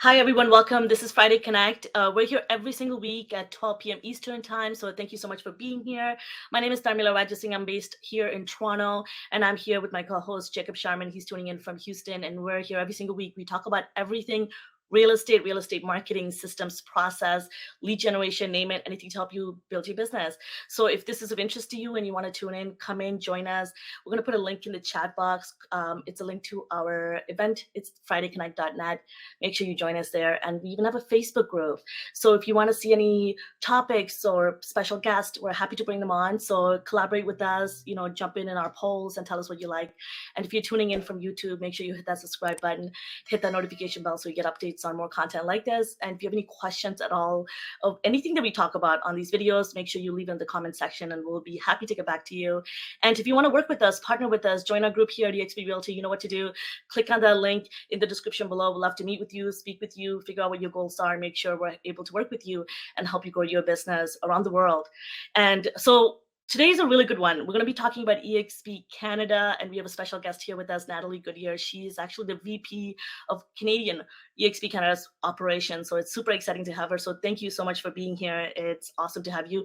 Hi, everyone. Welcome. This is Friday Connect. We're here every single week at 12 p.m. Eastern Time. So thank you so much for being here. My name is Dharmila Rajasingh. I'm based here in Toronto, and I'm here with my co-host Jacob Sharman. He's tuning in from Houston, and we're here every single week. We talk about everything real estate marketing, systems, process, lead generation, name it, anything to help you build your business. So if this is of interest to you and you want to tune in, come in, join us. We're going to put a link in the chat box. It's a link to our event. It's fridayconnect.net. Make sure you join us there. And we even have a Facebook group. So if you want to see any topics or special guests, we're happy to bring them on. So collaborate with us, jump in our polls and tell us what you like. And if you're tuning in from YouTube, make sure you hit that subscribe button, hit that notification bell so you get updates on more content like this. And if you have any questions at all of anything that we talk about on these videos, make sure you leave in the comment section and we'll be happy to get back to you. And if you want to work with us, partner with us, join our group here at eXp Realty, you know what to do. Click on that link in the description below. We'd love to meet with you, speak with you, figure out what your goals are, make sure we're able to work with you and help you grow your business around the world. And so today's a really good one. We're going to be talking about eXp Canada, and we have a special guest here with us, Nathalie Goodyear. She is actually the VP of Canadian eXp Canada's operations. So it's super exciting to have her. So thank you so much for being here. It's awesome to have you.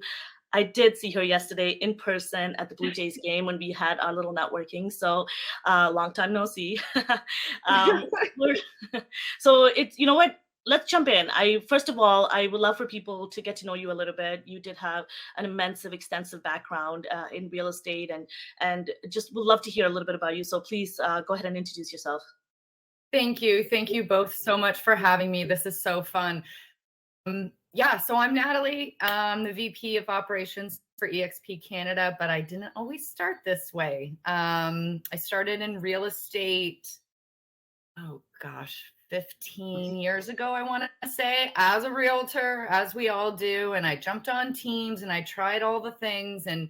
I did see her yesterday in person at the Blue Jays game when we had our little networking. So long time no see. So it's, you know what? Let's jump in. First of all, I would love for people to get to know you a little bit. You did have an immense, extensive background in real estate, and just would love to hear a little bit about you. So please go ahead and introduce yourself. Thank you. Thank you both so much for having me. This is so fun. So I'm Nathalie. I'm the VP of Operations for eXp Canada, but I didn't always start this way. I started in real estate, 15 years ago, I want to say, as a realtor, as we all do. And I jumped on teams and I tried all the things. And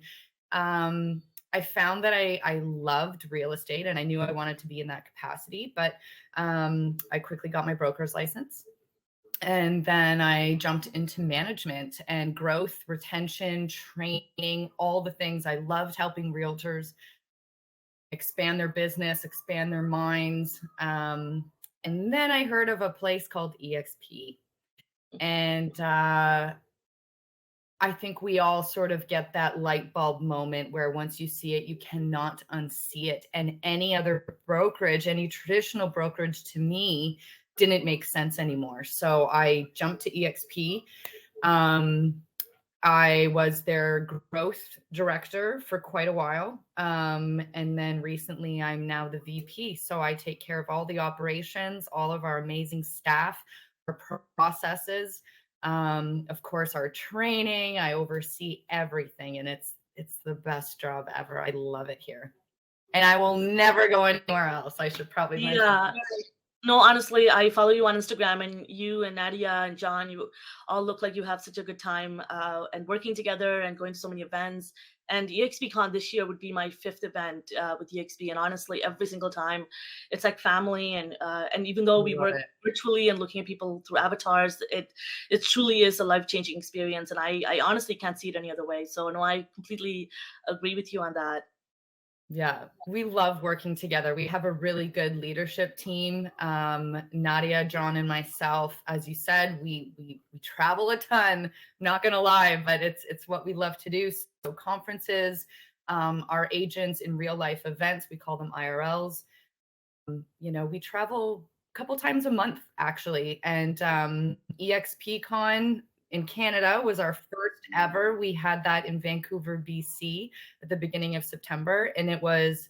I found that I loved real estate and I knew I wanted to be in that capacity. But I quickly got my broker's license. And then I jumped into management and growth, retention, training, all the things. I loved helping realtors expand their business, expand their minds. And then I heard of a place called eXp. And I think we all sort of get that light bulb moment where once you see it, you cannot unsee it. And any other brokerage, any traditional brokerage to me didn't make sense anymore. So I jumped to eXp. I was their growth director for quite a while. And then recently I'm now the VP. So I take care of all the operations, all of our amazing staff, our processes, of course, our training. I oversee everything and it's the best job ever. I love it here. And I will never go anywhere else. I should probably mention that. No, honestly, I follow you on Instagram, and you and Nadia and John, you all look like you have such a good time and working together and going to so many events. And eXpCon this year would be my 5th event with eXp, and honestly, every single time, it's like family. And even though we work virtually and looking at people through avatars, it truly is a life-changing experience. And I honestly can't see it any other way. So no, I completely agree with you on that. Yeah, we love working together. We have a really good leadership team. Nadia, John, and myself, as you said, we travel a ton. Not gonna lie, but it's what we love to do. So conferences, our agents in real life events, we call them IRLs. We travel a couple times a month actually, and eXpCon in Canada was our first ever. We had that in Vancouver, BC at the beginning of September. And it was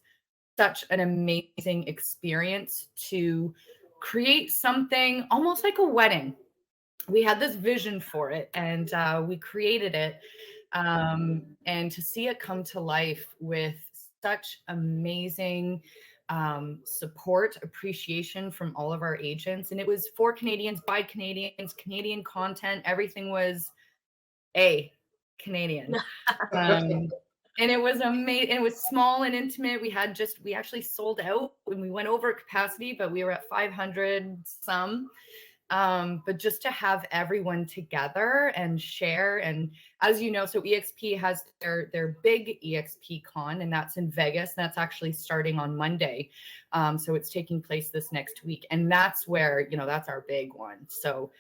such an amazing experience to create something almost like a wedding. We had this vision for it and we created it. And to see it come to life with such amazing support, appreciation from all of our agents. And it was for Canadians, by Canadians, Canadian content. Everything was Canadian. And it was amazing. It was small and intimate. We actually sold out when we went over capacity, but we were at 500 some. But just to have everyone together and share. And as you know, so eXp has their big eXp con, and that's in Vegas. And that's actually starting on Monday. So it's taking place this next week. And that's where, that's our big one. So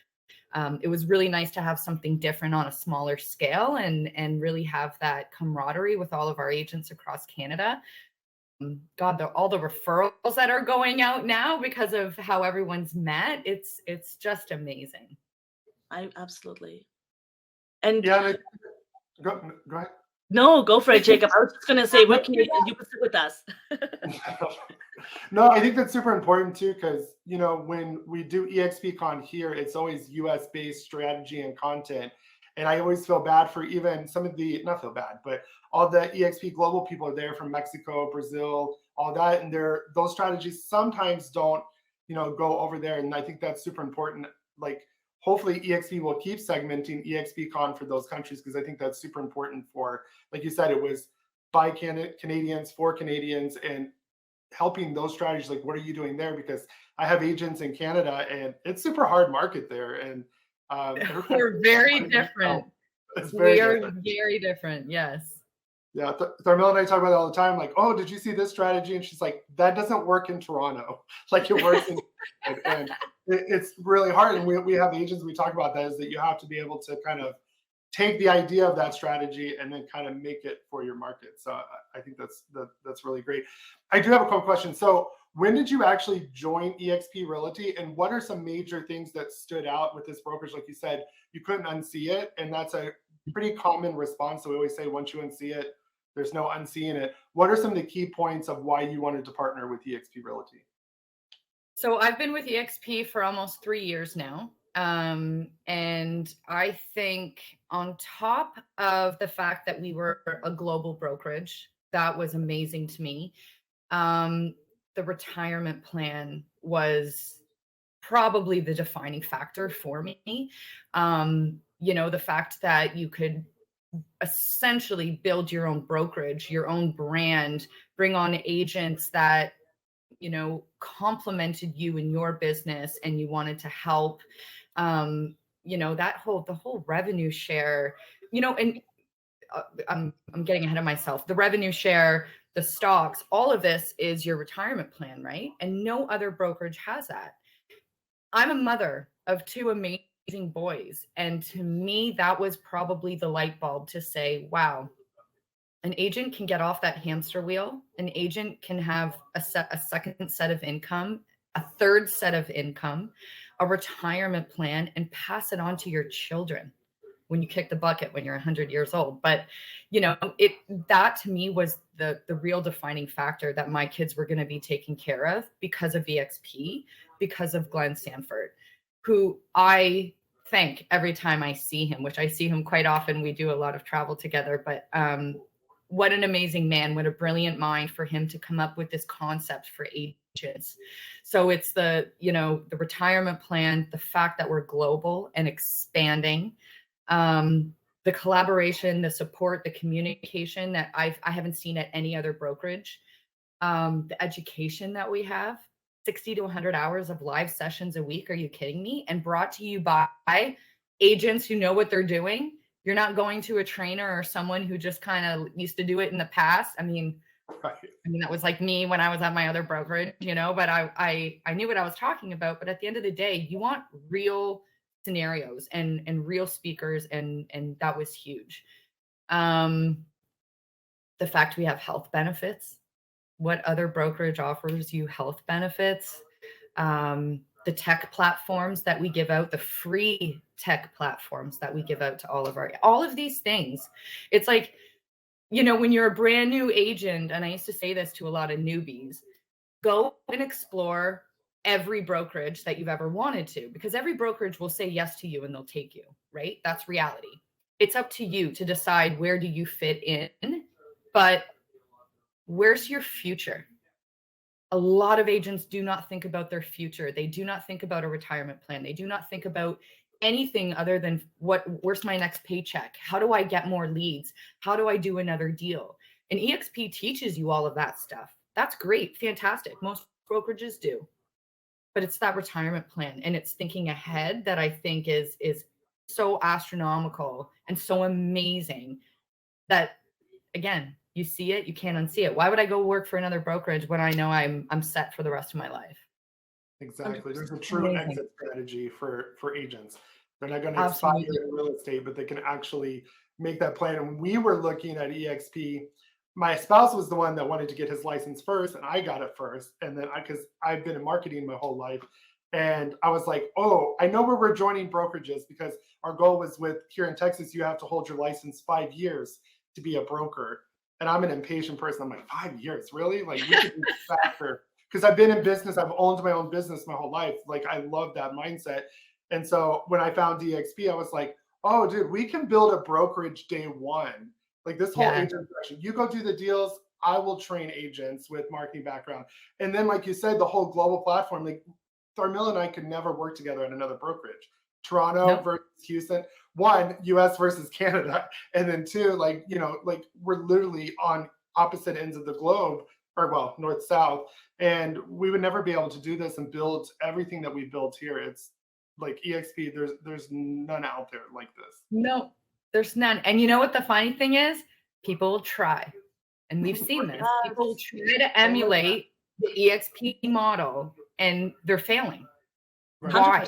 it was really nice to have something different on a smaller scale and really have that camaraderie with all of our agents across Canada. God, all the referrals that are going out now because of how everyone's met, it's just amazing. I absolutely. And Yeah, go ahead. no, go for it, Jacob. I was just gonna say, we're Canadian. You can sit with us. No, I think that's super important too, because when we do EXPCon here, it's always US based strategy and content. And I always feel bad for even some of not feel bad, but all the EXP global people are there from Mexico, Brazil, all that. And those strategies sometimes don't, go over there. And I think that's super important. Like, hopefully EXP will keep segmenting EXPCon for those countries, because I think that's super important for, like you said, it was by Canadians for Canadians, and helping those strategies. Like, what are you doing there? Because I have agents in Canada, and it's super hard market there. And we're very different. We are very different. Yes. Yeah, Tharmila and I talk about it all the time. Like, oh, did you see this strategy? And she's like, that doesn't work in Toronto. Like, it works in, and it's really hard. And we have agents, we talk about that, is that you have to be able to kind of take the idea of that strategy and then kind of make it for your market. So I think that's really great. I do have a couple questions. So when did you actually join eXp Realty, and what are some major things that stood out with this brokerage? Like you said, you couldn't unsee it, and that's a pretty common response. So we always say, once you unsee it, there's no unseeing it. What are some of the key points of why you wanted to partner with eXp Realty? So I've been with eXp for almost 3 years now. And I think on top of the fact that we were a global brokerage, that was amazing to me. The retirement plan was probably the defining factor for me. The fact that you could essentially build your own brokerage, your own brand, bring on agents that complemented you in your business, and you wanted to help, the whole revenue share, and I'm getting ahead of myself. The revenue share, the stocks, all of this is your retirement plan, right? And no other brokerage has that. I'm a mother of 2 amazing boys. And to me, that was probably the light bulb to say, wow, an agent can get off that hamster wheel. An agent can have a second set of income, a third set of income, a retirement plan, and pass it on to your children when you kick the bucket when you're 100 years old. But, that to me was the real defining factor, that my kids were going to be taken care of because of eXp, because of Glenn Sanford, who I thank every time I see him, which I see him quite often. We do a lot of travel together, but what an amazing man, what a brilliant mind for him to come up with this concept for agents. So it's the retirement plan, the fact that we're global and expanding, the collaboration, the support, the communication that I haven't seen at any other brokerage, the education that we have, 60 to 100 hours of live sessions a week. Are you kidding me? And brought to you by agents who know what they're doing. You're not going to a trainer or someone who just kind of used to do it in the past. I mean, that was like me when I was at my other brokerage, but I knew what I was talking about. But at the end of the day, you want real scenarios and real speakers. And that was huge. The fact we have health benefits. What other brokerage offers you health benefits? The tech platforms that we give out, the free tech platforms that we give out to all of these things. It's like, when you're a brand new agent, and I used to say this to a lot of newbies, go and explore every brokerage that you've ever wanted to, because every brokerage will say yes to you and they'll take you, right? That's reality. It's up to you to decide, where do you fit in, but where's your future? A lot of agents do not think about their future. They do not think about a retirement plan. They do not think about anything other than where's my next paycheck? How do I get more leads? How do I do another deal? And eXp teaches you all of that stuff. That's great. Fantastic. Most brokerages do. but it's that retirement plan, and it's thinking ahead that I think is so astronomical and so amazing that, again, you see it, you can't unsee it. Why would I go work for another brokerage when I know I'm set for the rest of my life? Exactly. There's a true Amazing. exit strategy for agents. They're not going to expire Absolutely. in real estate, but they can actually make that plan. And we were looking at eXp. My spouse was the one that wanted to get his license first, and I got it first. And then because I've been in marketing my whole life, and I was like, oh, I know where we're joining brokerages, because our goal was with here in Texas, you have to hold your license 5 years to be a broker. And I'm an impatient person. I'm like, 5 years, really? Like, we could do this faster. Because I've been in business, I've owned my own business my whole life. Like, I love that mindset. And so when I found DXP, I was like, oh, dude, we can build a brokerage day one. Like, this whole Yeah. agent section, you go do the deals, I will train agents with marketing background. And then, like you said, the whole global platform, like Tharmil and I could never work together at another brokerage. Toronto Nope. versus Houston, one, US versus Canada. And then two, like, like we're literally on opposite ends of the globe, or well, north, south. And we would never be able to do this and build everything that we built here. It's like eXp, there's none out there like this. No, there's none. And you know what the funny thing is? People will try. And we've seen this. People try to emulate the eXp model, and they're failing. Right. Why?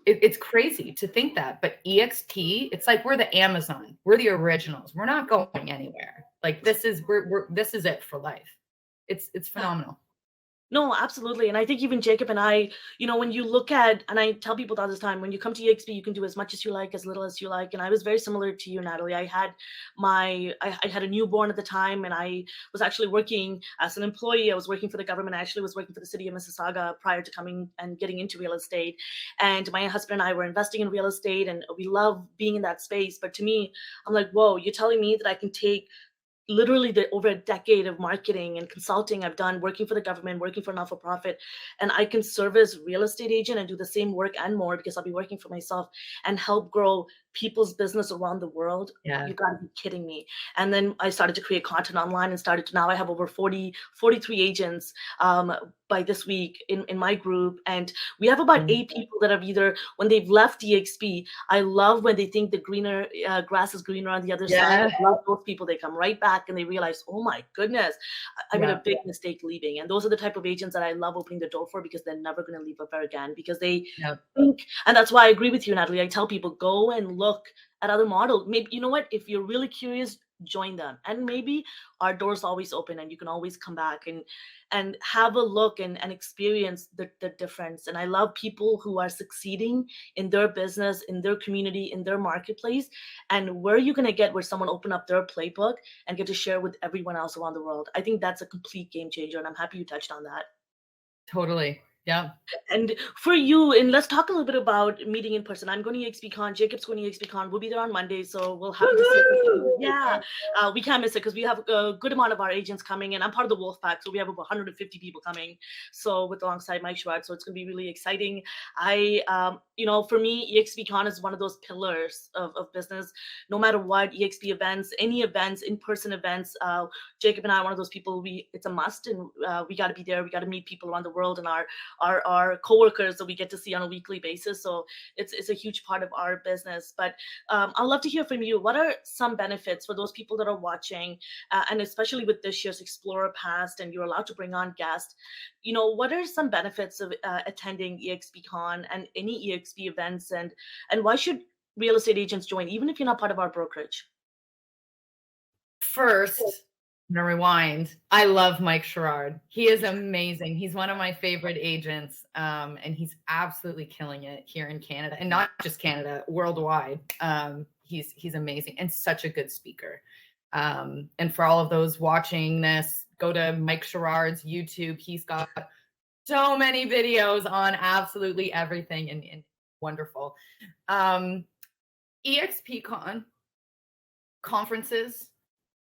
It's crazy to think that. But eXp, it's like we're the Amazon. We're the originals. We're not going anywhere. Like, this is this is it for life. It's phenomenal. No, absolutely. And I think even Jacob and I, when you look at, and I tell people all this time, when you come to eXp, you can do as much as you like, as little as you like. And I was very similar to you, Nathalie. I had a newborn at the time, and I was actually working as an employee. I was working for the government. I actually was working for the city of Mississauga prior to coming and getting into real estate. And my husband and I were investing in real estate, and we love being in that space. But to me, I'm like, whoa, you're telling me that I can take literally over a decade of marketing and consulting I've done, working for the government, working for not-for-profit, and I can serve as real estate agent and do the same work and more, because I'll be working for myself, and help grow people's business around the world. Yeah. You gotta be kidding me. And then I started to create content online, and now I have over 43 agents by this week in my group. And we have about 8 people that have either, when they've left eXp, I love when they think the greener grass is greener on the other side. I love those people. They come right back and they realize, oh my goodness, I made a big mistake leaving. And those are the type of agents that I love opening the door for, because they're never going to leave ever again, because they think, and that's why I agree with you, Nathalie. I tell people, go and look at other models. Maybe, you know what, if you're really curious, join them, and maybe our door's always open, and you can always come back and have a look and experience the difference. And I love people who are succeeding in their business, in their community, in their marketplace. And where are you going to get where someone open up their playbook and get to share with everyone else around the world? I think that's a complete game changer, and I'm happy you touched on that. Totally. Yeah. And for you, and let's talk a little bit about meeting in person. I'm going to eXpCon. Jacob's going to eXpCon. We'll be there on Monday, so we'll have to see. Yeah, we can't miss it, because we have a good amount of our agents coming, and I'm part of the Wolf Pack, so we have over 150 people coming. So alongside Mike Schwartz, so it's going to be really exciting. For me, eXpCon is one of those pillars of business. No matter what, eXp events, any events, in-person events, Jacob and I are one of those people. It's a must, and we got to be there. We got to meet people around the world, and our coworkers that we get to see on a weekly basis. So it's a huge part of our business. But I'd love to hear from you. What are some benefits for those people that are watching, and especially with this year's Explorer Pass, and you're allowed to bring on guests? What are some benefits of attending eXpCon and any eXp events, and why should real estate agents join, even if you're not part of our brokerage? First, I'm gonna rewind. I love Mike Sherrard. He is amazing. He's one of my favorite agents, and he's absolutely killing it here in Canada, and not just Canada, worldwide. He's amazing and such a good speaker. And for all of those watching this, go to Mike Sherrard's YouTube. He's got so many videos on absolutely everything, and wonderful. eXpCon conferences,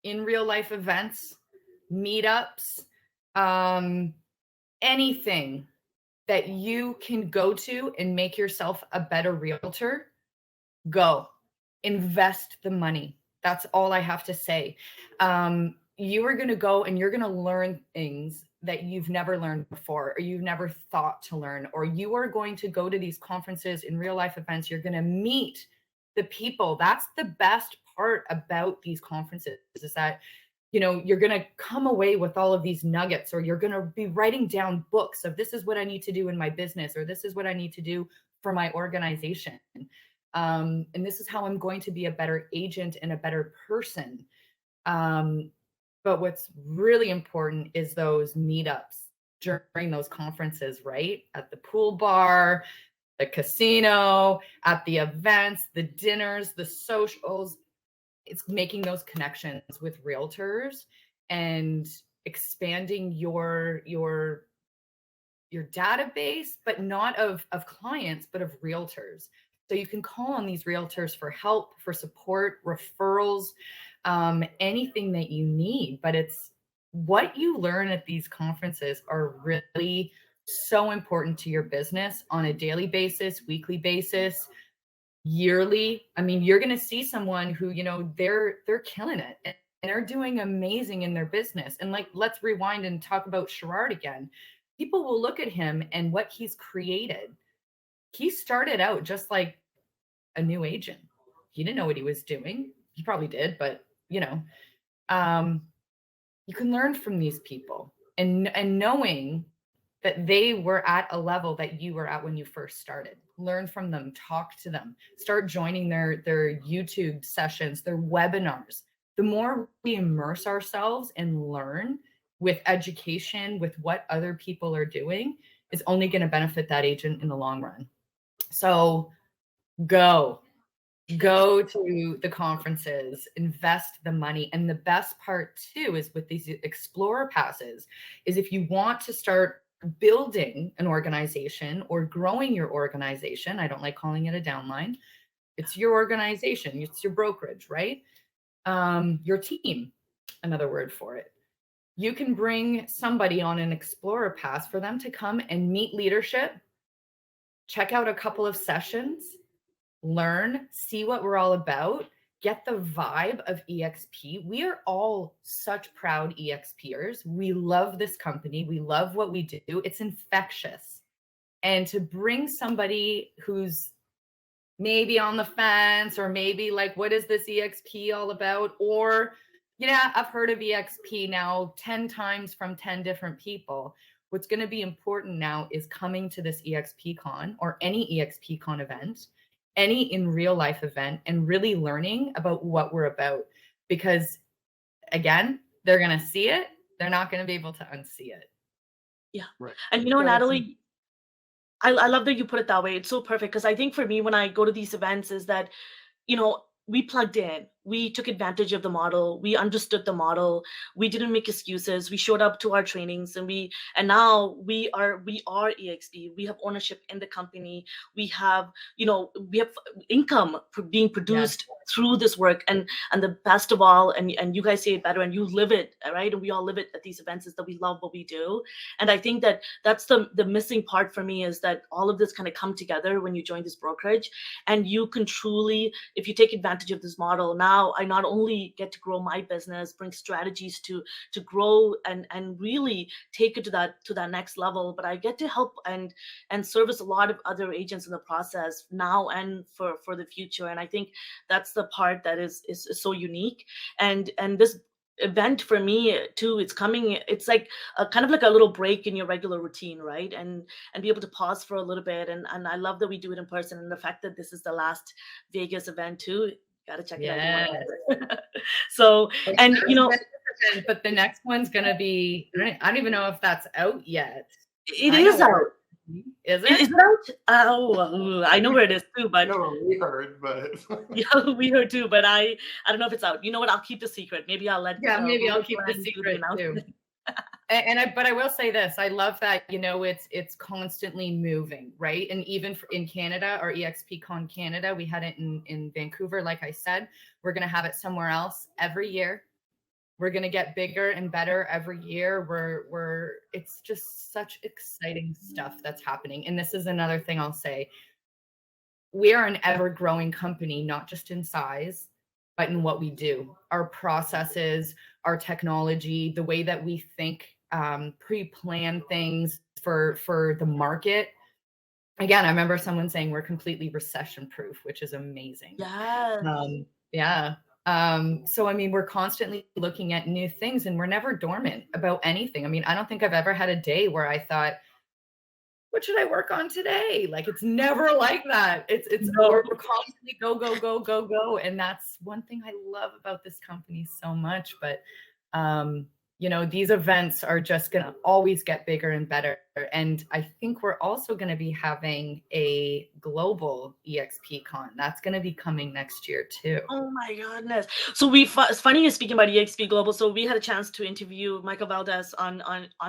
in real life events, meetups, anything that you can go to and make yourself a better realtor, go invest the money. That's all I have to say. You are going to go and you're going to learn things that you've never learned before, or you've never thought to learn, or you are going to go to these conferences in real life events. You're going to meet the people. That's the best part about these conferences, is that, you're going to come away with all of these nuggets, or you're going to be writing down books of, this is what I need to do in my business, or this is what I need to do for my organization. And this is how I'm going to be a better agent and a better person. But what's really important is those meetups during those conferences, right? At the pool bar, the casino, at the events, the dinners, the socials. It's making those connections with realtors and expanding your database, but not of clients, but of realtors. So you can call on these realtors for help, for support, referrals, anything that you need. But it's what you learn at these conferences are really so important to your business on a daily basis, weekly basis, yearly. I mean, you're going to see someone who, they're killing it and they're doing amazing in their business. And like, let's rewind and talk about Sherrard again. People will look at him and what he's created. He started out just like a new agent. He didn't know what he was doing. He probably did, but you can learn from these people, and knowing that they were at a level that you were at when you first started. Learn from them, talk to them, start joining their YouTube sessions, their webinars. The more we immerse ourselves and learn with education, with what other people are doing, is only going to benefit that agent in the long run. So go to the conferences, invest the money. And the best part too is with these Explorer passes is if you want to start building an organization or growing your organization, I don't like calling it a downline. It's your organization. It's your brokerage, right? Your team, another word for it. You can bring somebody on an Explorer pass for them to come and meet leadership, check out a couple of sessions, learn, see what we're all about, get the vibe of eXp. We are all such proud eXpers. We love this company. We love what we do. It's infectious. And to bring somebody who's maybe on the fence, or maybe like, what is this eXp all about? Or, I've heard of eXp now 10 times from 10 different people. What's going to be important now is coming to this eXp Con or any eXp Con event, any in real life event, and really learning about what we're about. Because again, they're going to see it. They're not going to be able to unsee it. Yeah. Right. And Nathalie, I love that you put it that way. It's so perfect. Because I think for me, when I go to these events, is that, we plugged in, we took advantage of the model, we understood the model, we didn't make excuses, we showed up to our trainings, and now we are eXp. We have ownership in the company. We have income being produced through this work, and the best of all, and you guys say it better, and you live it, right? And we all live it at these events, is that we love what we do. And I think that that's the missing part for me, is that all of this kind of come together when you join this brokerage, and you can truly, if you take advantage of this model, now I not only get to grow my business, bring strategies to grow and really take it to that next level, but I get to help and service a lot of other agents in the process now and for the future. And I think that's the part that is so unique. And this event for me too, it's like kind of like a little break in your regular routine, right? And be able to pause for a little bit. And I love that we do it in person, and the fact that this is the last Vegas event too. Gotta check it out. So, and but the next one's gonna be, I don't even know if that's out yet. It is out. Is it? Is it out? Oh, I know where it is too, but we heard, but yeah, we heard too, but I don't know if it's out. You know what? I'll keep the secret. Maybe I'll let. Maybe I'll keep the secret too. But I will say this: I love that it's constantly moving, right? And even in Canada, our eXp Con Canada, we had it in Vancouver. Like I said, we're gonna have it somewhere else every year. We're going to get bigger and better every year. It's just such exciting stuff that's happening. And this is another thing I'll say. We are an ever-growing company, not just in size, but in what we do. Our processes, our technology, the way that we think pre-plan things for the market. Again, I remember someone saying we're completely recession proof, which is amazing. Yes. Yeah. So, I mean, we're constantly looking at new things and we're never dormant about anything. I mean, I don't think I've ever had a day where I thought, what should I work on today? Like, it's never like that. We're constantly go. And that's one thing I love about this company so much. But, you know, these events are just going to always get bigger and better. And I think we're also going to be having a global eXp Con. That's going to be coming next year too. Oh my goodness. So it's funny you're speaking about eXp Global. So we had a chance to interview Michael Valdez on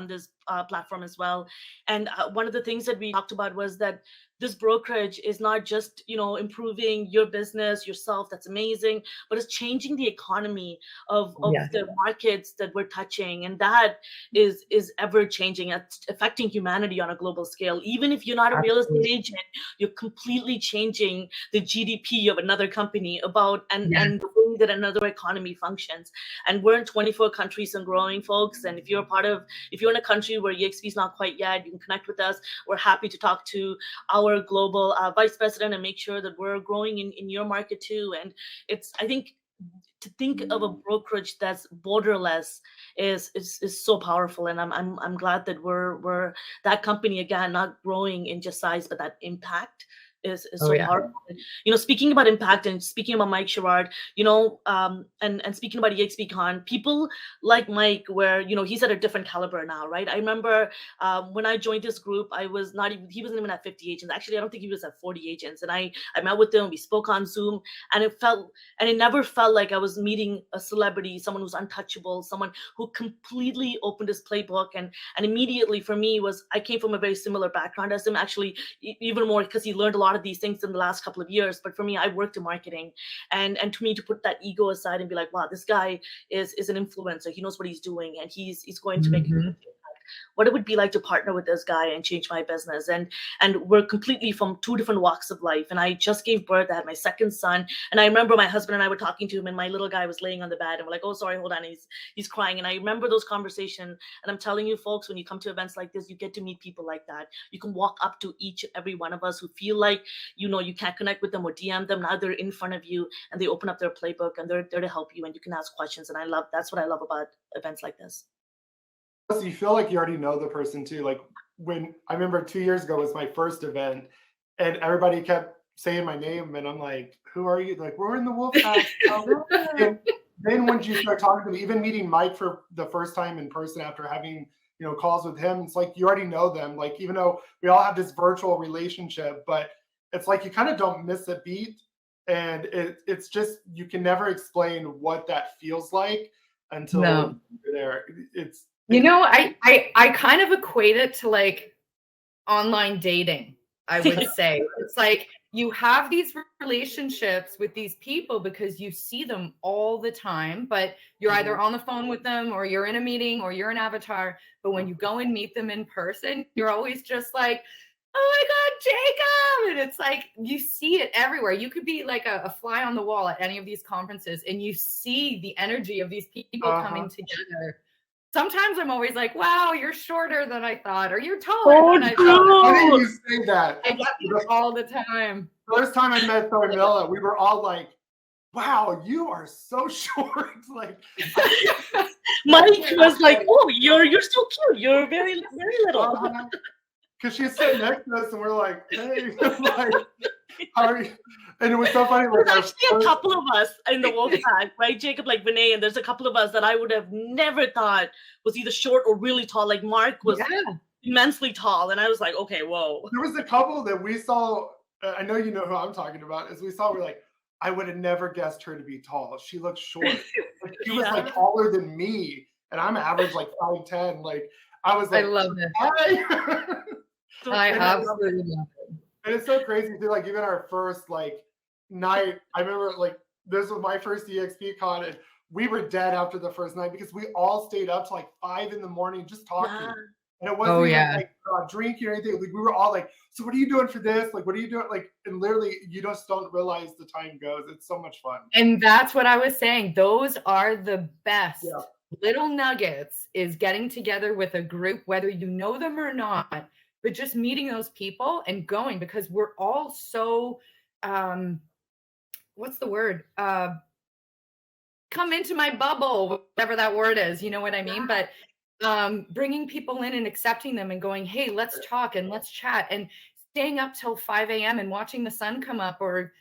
this platform as well. And one of the things that we talked about was that this brokerage is not just, you know, improving your business, yourself, that's amazing, but it's changing the economy of the markets that we're touching. And that is ever changing. It's affecting humanity on a global scale. Even if you're not a real estate agent, you're completely changing the GDP of another company and the way that another economy functions. And we're in 24 countries and growing, folks. And if you're in a country where eXp is not quite yet, you can connect with us. We're happy to talk to our global vice president and make sure that we're growing in your market too. And I think to think of a brokerage that's borderless is so powerful. And I'm glad that we're that company, again, not growing in just size, but that impact is so powerful. You know, speaking about impact and speaking about Mike Sherrard, you know, and speaking about eXp Con, people like Mike, where, you know, he's at a different caliber now, right? I remember when I joined this group, he wasn't even at 50 agents. Actually, I don't think he was at 40 agents. And I met with him, we spoke on Zoom, and it never felt like I was meeting a celebrity, someone who's untouchable, someone who completely opened his playbook. And immediately for me I came from a very similar background as him, actually, even more because he learned a lot of these things in the last couple of years. But for me, I worked in marketing, and to me, to put that ego aside and be like, wow, this guy is an influencer. He knows what he's doing, and he's going to make what it would be like to partner with this guy and change my business. And we're completely from two different walks of life. And I just gave birth. I had my second son. And I remember my husband and I were talking to him, and my little guy was laying on the bed, and we're like, oh, sorry, hold on. He's crying. And I remember those conversations. And I'm telling you, folks, when you come to events like this, you get to meet people like that. You can walk up to each and every one of us who feel like, you know, you can't connect with them or DM them. Now they're in front of you and they open up their playbook and they're there to help you, and you can ask questions. And that's what I love about events like this. You feel like you already know the person too. Like when I remember 2 years ago was my first event, and everybody kept saying my name, and I'm like, "Who are you?" Like, we're in the Wolf Pack. And then when you start talking to me, even meeting Mike for the first time in person after having, you know, calls with him, it's like you already know them. Like, even though we all have this virtual relationship, but it's like you kind of don't miss a beat, and it's just you can never explain what that feels like until you're there. You know, I kind of equate it to like online dating, I would say. It's like you have these relationships with these people because you see them all the time, but you're either on the phone with them or you're in a meeting or you're an avatar. But when you go and meet them in person, you're always just like, oh my God, Jacob. And it's like, you see it everywhere. You could be like a fly on the wall at any of these conferences and you see the energy of these people coming together. Sometimes I'm always like, wow, you're shorter than I thought, or you're taller than I thought. Why didn't you say that? I get this all the time. First time I met Darmila, we were all like, wow, you are so short. Like, Mike was like, oh, you're so cute. You're very, very little. Because she's sitting next to us and we're like, hey, like, how are you? And it was so funny. There's actually a couple of us in the Wolf Pack, right, Jacob, like Vinay, and there's a couple of us that I would have never thought was either short or really tall. Like Mark was immensely tall, and I was like, okay, whoa. There was a couple that we saw. I know you know who I'm talking about. As we saw, we're like, I would have never guessed her to be tall. She looked short. Like, she was like taller than me, and I'm average like 5'10". Like I was like, I love it. I absolutely love it. And it's so crazy too. Like even our first like night, I remember like this was my first eXp Con, and we were dead after the first night because we all stayed up to like 5 a.m. just talking. And it wasn't even like drinking or anything. Like we were all like, so what are you doing for this? Like, what are you doing? Like, and literally you just don't realize the time goes. It's so much fun. And that's what I was saying. Those are the best little nuggets is getting together with a group, whether you know them or not, but just meeting those people and going, because we're all so, what's the word? Come into my bubble, whatever that word is, you know what I mean? But bringing people in and accepting them and going, hey, let's talk and let's chat, and staying up till 5 a.m. and watching the sun come up, or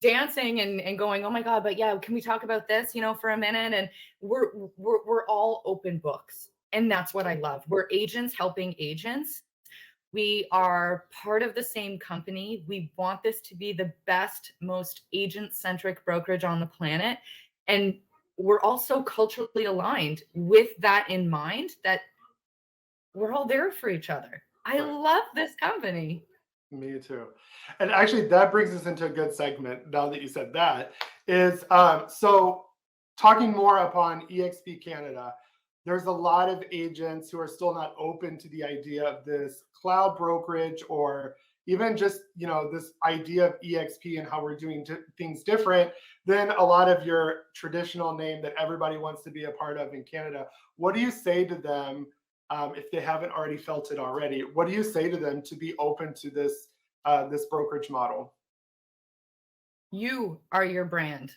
dancing and going, oh my God, but yeah, can we talk about this, for a minute? And we're all open books. And that's what I love. We're agents helping agents. We are part of the same company. We want this to be the best, most agent-centric brokerage on the planet. And we're also culturally aligned with that in mind, that we're all there for each other. I love this company. Me too. And actually, that brings us into a good segment now that you said that, is so talking more upon eXp Canada, there's a lot of agents who are still not open to the idea of this cloud brokerage, or even just, this idea of eXp and how we're doing things different than a lot of your traditional name that everybody wants to be a part of in Canada. What do you say to them? If they haven't already felt it already, what do you say to them to be open to this this brokerage model? You are your brand.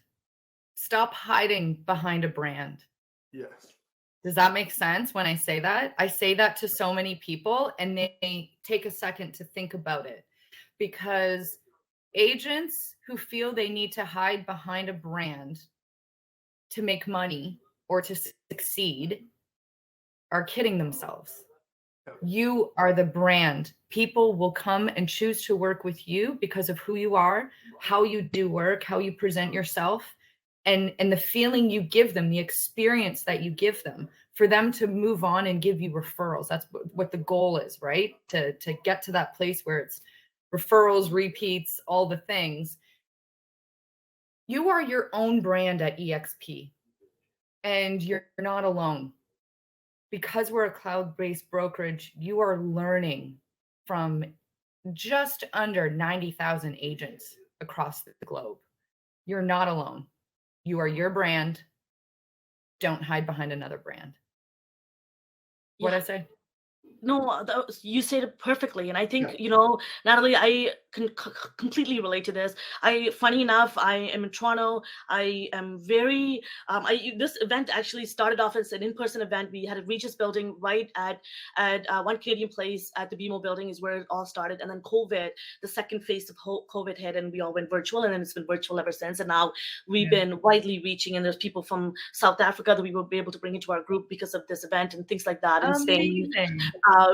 Stop hiding behind a brand. Yes. Does that make sense when I say that? I say that to so many people, and they take a second to think about it, because agents who feel they need to hide behind a brand to make money or to succeed are kidding themselves. You are the brand. People will come and choose to work with you because of who you are, how you do work, how you present yourself, and the feeling you give them, the experience that you give them, for them to move on and give you referrals. That's what the goal is, right? To get to that place where it's referrals, repeats, all the things. You are your own brand at eXp, and you're not alone. Because we're a cloud-based brokerage, you are learning from just under 90,000 agents across the globe. You're not alone. You are your brand. Don't hide behind another brand. What'd I say? No, you said it perfectly. And I think, Yeah. Nathalie, I can completely relate to this. Funny enough, I am in Toronto. I am very, this event actually started off as an in-person event. We had a Regis building right at One Canadian Place at the BMO building is where it all started. And then COVID, the second phase of COVID hit, and we all went virtual, and then it's been virtual ever since. And now we've been widely reaching, and there's people from South Africa that we will be able to bring into our group because of this event and things like that in Spain.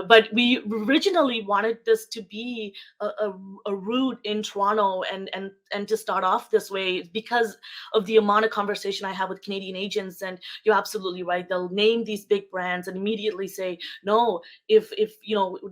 But we originally wanted this to be a route in Toronto and to start off this way because of the amount of conversation I have with Canadian agents. And you're absolutely right. They'll name these big brands and immediately say, no, if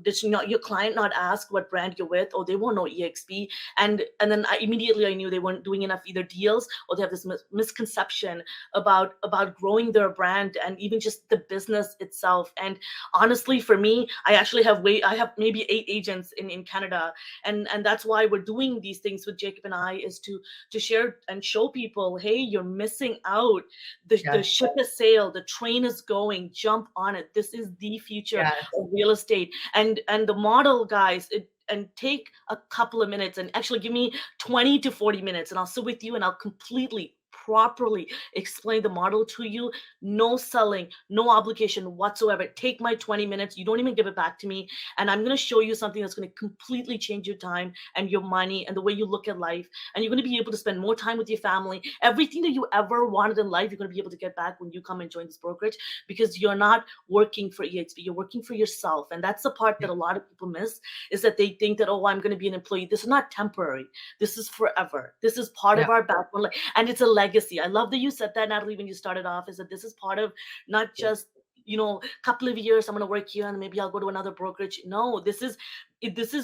does not your client not ask what brand you're with, or they won't know eXp. And then I knew they weren't doing enough either deals, or they have this misconception about growing their brand and even just the business itself. And honestly, for me, I have maybe 8 agents in Canada, and that's why we're doing these things with Jacob and I, is to share and show people, hey, you're missing out. The ship has sailed, the train is going, jump on it. This is the future of real estate, and the model, guys. And take a couple of minutes and actually give me 20 to 40 minutes, and I'll sit with you and I'll completely properly explain the model to you. No selling, no obligation whatsoever. Take my 20 minutes. You don't even give it back to me. And I'm going to show you something that's going to completely change your time and your money and the way you look at life. And you're going to be able to spend more time with your family. Everything that you ever wanted in life, you're going to be able to get back when you come and join this brokerage, because you're not working for eXp. You're working for yourself. And that's the part that a lot of people miss, is that they think that, oh, I'm going to be an employee. This is not temporary. This is forever. This is part of our backbone. And it's a legacy. I love that you said that, Nathalie, when you started off, is that this is part of not just, a couple of years, I'm going to work here and maybe I'll go to another brokerage. No, this is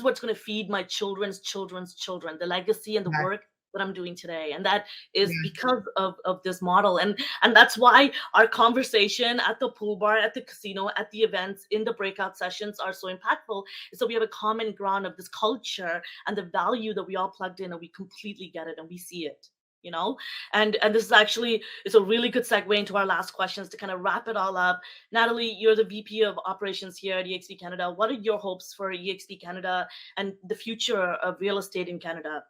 what's going to feed my children's children's children, the legacy and the work that I'm doing today. And that is because of this model. And that's why our conversation at the pool bar, at the casino, at the events, in the breakout sessions are so impactful. So we have a common ground of this culture and the value that we all plugged in, and we completely get it and we see it. you know. And this is actually, it's a really good segue into our last questions to kind of wrap it all up. Nathalie, you're the VP of Operations here at eXp Canada. What are your hopes for eXp Canada and the future of real estate in Canada?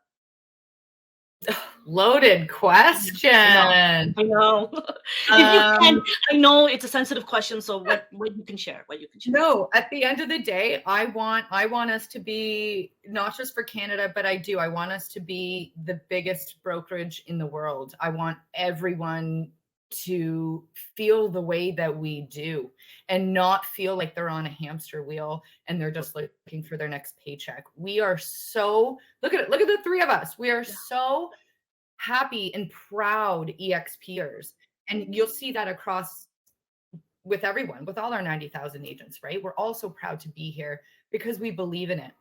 Loaded question. I know. If you can, I know it's a sensitive question, so what you can share, No, at the end of the day, I want us to be, not just for Canada, but I want us to be the biggest brokerage in the world. I want everyone to feel the way that we do and not feel like they're on a hamster wheel and they're just looking for their next paycheck. We are so, look at the three of us. We are so happy and proud eXpers. And you'll see that across with everyone, with all our 90,000 agents, right? We're all so proud to be here because we believe in it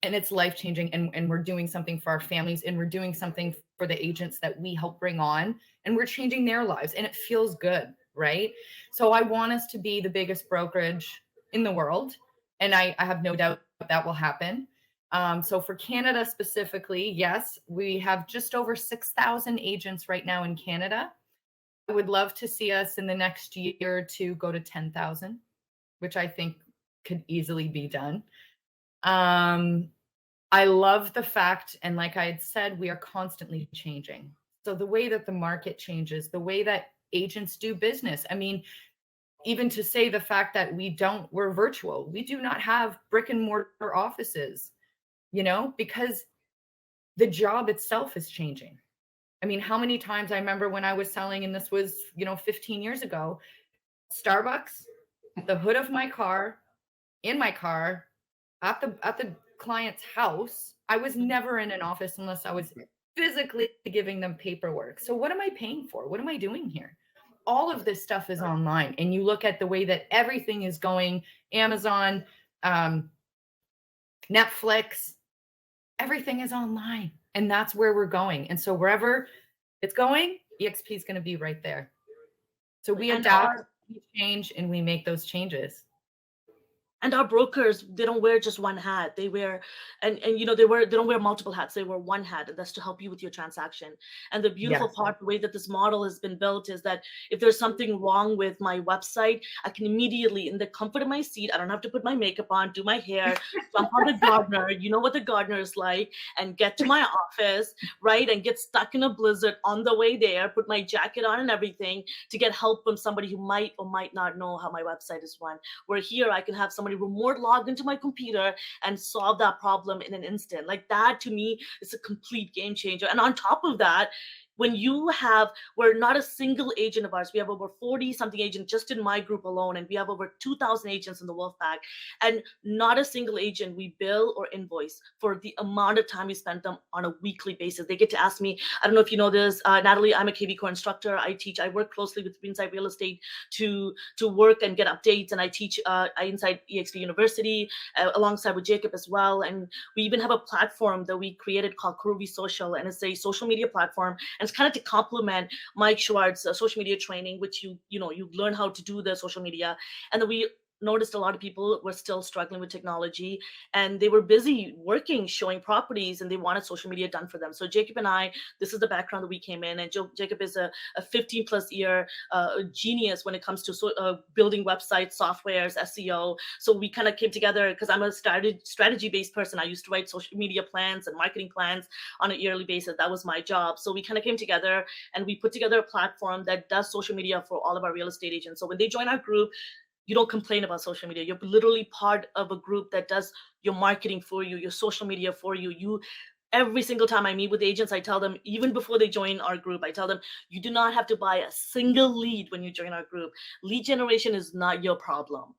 and it's life-changing, and we're doing something for our families, and we're doing something for the agents that we help bring on, and we're changing their lives, and it feels good, right? So I want us to be the biggest brokerage in the world, and I have no doubt that will happen. So for Canada specifically, yes, we have just over 6,000 agents right now in Canada. I would love to see us in the next year to go to 10,000, which I think could easily be done. I love the fact, and like I had said, we are constantly changing. So the way that the market changes, the way that agents do business. I mean, even to say the fact that we're virtual. We do not have brick and mortar offices, you know, because the job itself is changing. I mean, how many times I remember when I was selling, and this was, 15 years ago, Starbucks, the hood of my car, in my car, at the client's house. I was never in an office unless I was physically giving them paperwork. So what am I paying for? What am I doing here? All of this stuff is online. And you look at the way that everything is going, Amazon, Netflix, everything is online. And that's where we're going. And so wherever it's going, eXp is going to be right there. So we adapt, we change, and we make those changes. And our brokers, they don't wear just one hat. They wear, and they don't wear multiple hats. They wear one hat, and that's to help you with your transaction. And the beautiful part, the way that this model has been built, is that if there's something wrong with my website, I can immediately, in the comfort of my seat, I don't have to put my makeup on, do my hair, jump on the gardener, you know what the gardener is like, and get to my office, right? And get stuck in a blizzard on the way there, put my jacket on and everything to get help from somebody who might or might not know how my website is run. Where here, I can have somebody remote logged into my computer and solve that problem in an instant. Like that, to me, is a complete game changer. And on top of that, when we're not a single agent of ours. We have over 40 something agents just in my group alone. And we have over 2,000 agents in the Wolfpack. And not a single agent we bill or invoice for the amount of time we spend them on a weekly basis. They get to ask me, I don't know if you know this, Nathalie, I'm a KV Core instructor. I work closely with Inside Real Estate to work and get updates. And I teach inside eXp University alongside with Jacob as well. And we even have a platform that we created called Kuruvi Social. And it's a social media platform. And it's kind of to complement Mike Schwartz's social media training, which you learn how to do the social media. And then we noticed a lot of people were still struggling with technology, and they were busy working, showing properties, and they wanted social media done for them. So Jacob and I, this is the background that we came in, and Jacob is a 15 plus year genius when it comes to building websites, softwares, SEO. So we kind of came together because I'm a strategy based person. I used to write social media plans and marketing plans on a yearly basis. That was my job. So we kind of came together and we put together a platform that does social media for all of our real estate agents. So when they join our group, you don't complain about social media. You're literally part of a group that does your marketing for you, your social media for you. Every single time I meet with agents, I tell them, even before they join our group, I tell them, you do not have to buy a single lead when you join our group. Lead generation is not your problem,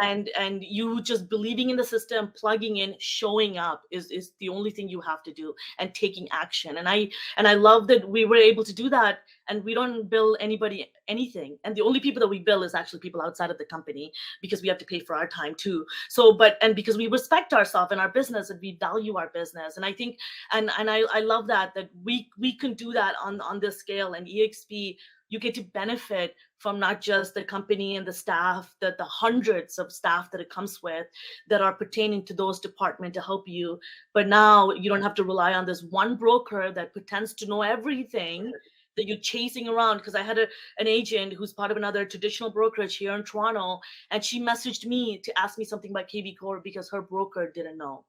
and you just believing in the system, plugging in, showing up is the only thing you have to do, and taking action. And I love that we were able to do that, and we don't bill anybody anything. And the only people that we bill is actually people outside of the company, because we have to pay for our time too. So, and because we respect ourselves and our business, and we value our business. And I think, and I love that we can do that on this scale. And eXp, you get to benefit from not just the company and the staff, the hundreds of staff that it comes with that are pertaining to those departments to help you. But now you don't have to rely on this one broker that pretends to know everything that you're chasing around. Because I had an agent who's part of another traditional brokerage here in Toronto, and she messaged me to ask me something about KV Core because her broker didn't know.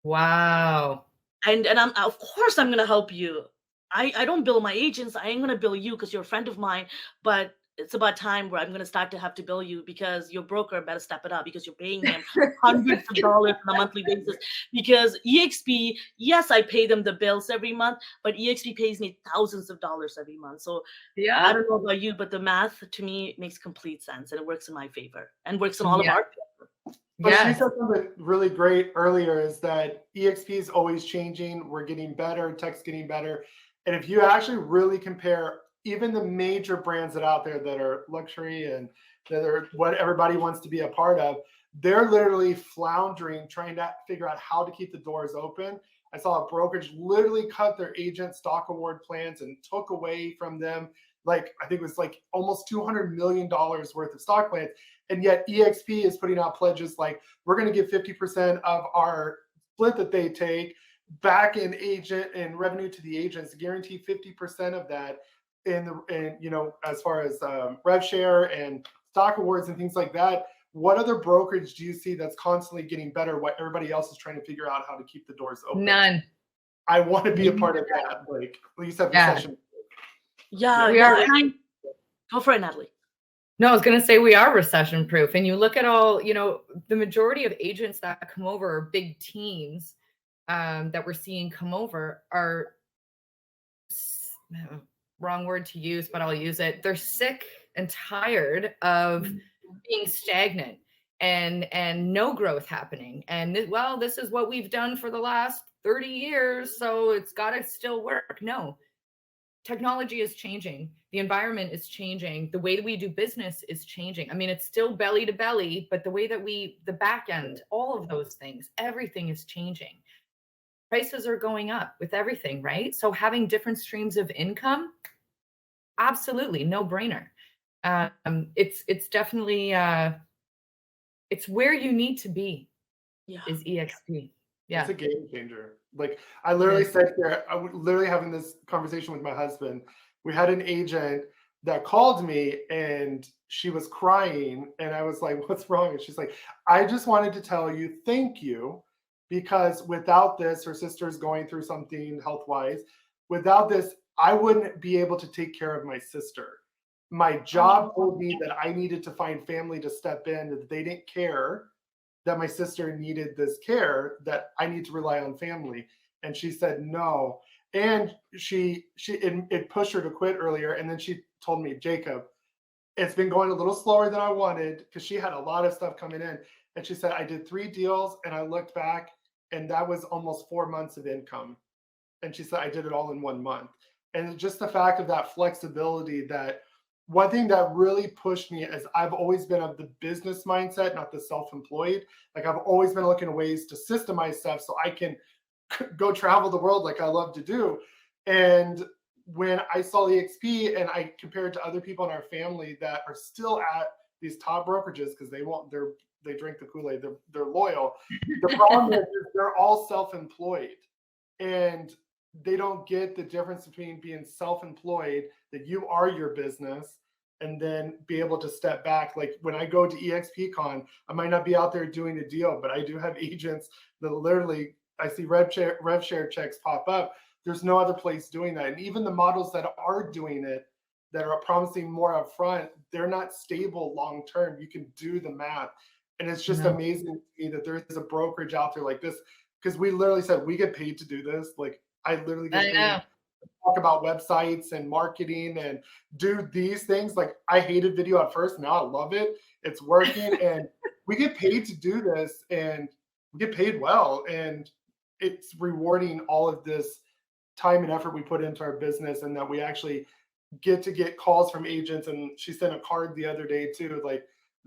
Wow. And I'm, of course I'm gonna help you. I don't bill my agents. I ain't gonna bill you because you're a friend of mine. But it's about time where I'm gonna start to have to bill you because your broker better step it up because you're paying him hundreds of dollars on a monthly basis. Because eXp, yes, I pay them the bills every month, but eXp pays me thousands of dollars every month. So I Yeah. don't know about you, but the math to me makes complete sense and it works in my favor and works in all of our favor. But she Yes. said something really great earlier is that eXp is always changing. We're getting better, tech's getting better. And if you actually really compare even the major brands that are out there that are luxury and that are what everybody wants to be a part of, they're literally floundering, trying to figure out how to keep the doors open. I saw a brokerage literally cut their agent stock award plans and took away from them, like, I think it was like almost $200 million worth of stock plans. And yet eXp is putting out pledges like, we're going to give 50% of our split that they take back in agent and revenue to the agents, guarantee 50% of that in you know, as far as rev share and stock awards and things like that. What other brokerage do you see that's constantly getting better? What everybody else is trying to figure out how to keep the doors open? None. I want to be a part of that. Like, you said, Yeah. recession. Yeah, We yeah. are- And go for it, Nathalie. No, I was going to say we are recession proof. And you look at all, you know, the majority of agents that come over, big teams that we're seeing come over are, wrong word to use, but I'll use it. They're sick and tired of being stagnant and no growth happening. And well, this is what we've done for the last 30 years, so it's got to still work. No. Technology is changing. The environment is changing. The way that we do business is changing. I mean, it's still belly to belly, but the way that the back end, all of those things, everything is changing. Prices are going up with everything, right? So having different streams of income, absolutely no brainer. It's definitely, it's where you need to be. Yeah. Is eXp. Yeah. It's a game changer. Like, I literally sat there, I was literally having this conversation with my husband. We had an agent that called me and she was crying. And I was like, what's wrong? And she's like, I just wanted to tell you, thank you. Because without this, her sister's going through something health-wise. Without this, I wouldn't be able to take care of my sister. My job told me that I needed to find family to step in, that they didn't care that my sister needed this care, that I need to rely on family. And she said no. And it pushed her to quit earlier. And then she told me, Jacob, it's been going a little slower than I wanted because she had a lot of stuff coming in. And she said, I did 3 deals and I looked back and that was almost 4 months of income. And she said, I did it all in 1 month. And just the fact of that flexibility, that one thing that really pushed me is I've always been of the business mindset, not the self-employed. Like, I've always been looking at ways to systemize stuff so I can go travel the world like I love to do. And when I saw eXp and I compared to other people in our family that are still at these top brokerages, because they drink the Kool-Aid, they're loyal. The problem is they're all self-employed and they don't get the difference between being self-employed, that you are your business, and then be able to step back. Like, when I go to eXpCon, I might not be out there doing a deal, but I do have agents that literally, I see rev share checks pop up. There's no other place doing that. And even the models that are doing it, that are promising more upfront, they're not stable long-term. You can do the math. And it's just amazing to me that there is a brokerage out there like this, because we literally said, we get paid to do this. Like, I literally get paid to talk about websites and marketing and do these things. Like, I hated video at first. Now I love it. It's working. And we get paid to do this and we get paid well. And it's rewarding all of this time and effort we put into our business, and that we actually get to get calls from agents. And she sent a card the other day too. Like,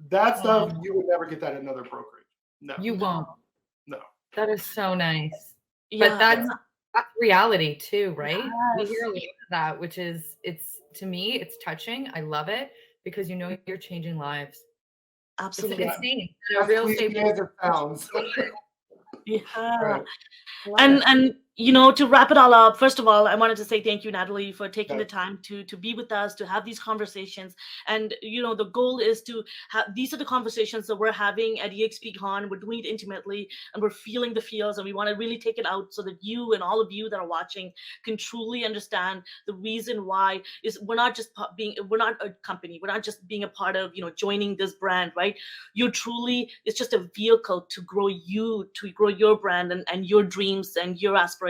that stuff, you would never get that at another brokerage. No. You won't. No. That is so nice. Yeah. But that's That's reality too, right? We Yes. hear a lot of that, which is, to me, it's touching. I love it because you're changing lives. It's Absolutely. Yeah, insane. as Real cliche estate as it sounds. Yeah. Right. love it. And to wrap it all up, first of all, I wanted to say thank you, Nathalie, for taking the Yes. time to be with us, to have these conversations. And the goal is to have, these are the conversations that we're having at EXPCon. We're doing it intimately, and we're feeling the feels, and we want to really take it out so that you and all of you that are watching can truly understand the reason why is we're not just we're not a company, we're not just being a part of joining this brand, right? You truly, it's just a vehicle to grow your brand and your dreams and your aspirations.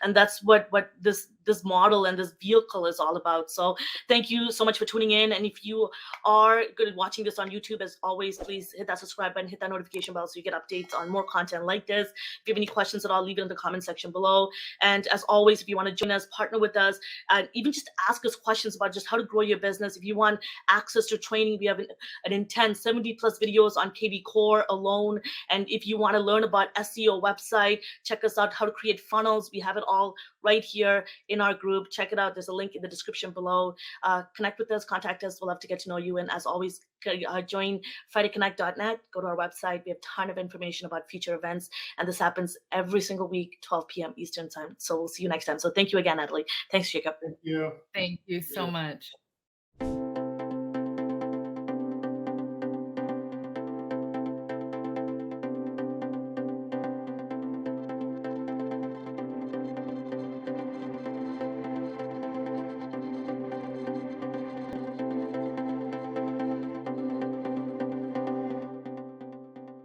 And that's what this model and this vehicle is all about. So thank you so much for tuning in. And if you are good at watching this on YouTube, as always, please hit that subscribe button, hit that notification bell so you get updates on more content like this. If you have any questions at all, leave it in the comment section below. And as always, if you want to join us, partner with us, and even just ask us questions about just how to grow your business. If you want access to training, we have an intense 70 plus videos on KV Core alone. And if you want to learn about SEO website, check us out, how to create funnels. We have it all right here in our group. Check it out. There's a link in the description below. Connect with us, contact us. We'll love to get to know you. And as always, join FridayConnect.net. Go to our website. We have a ton of information about future events. And this happens every single week, 12 p.m. Eastern time. So we'll see you next time. So thank you again, Nathalie. Thanks, Jacob. Thank you. Thank you so much.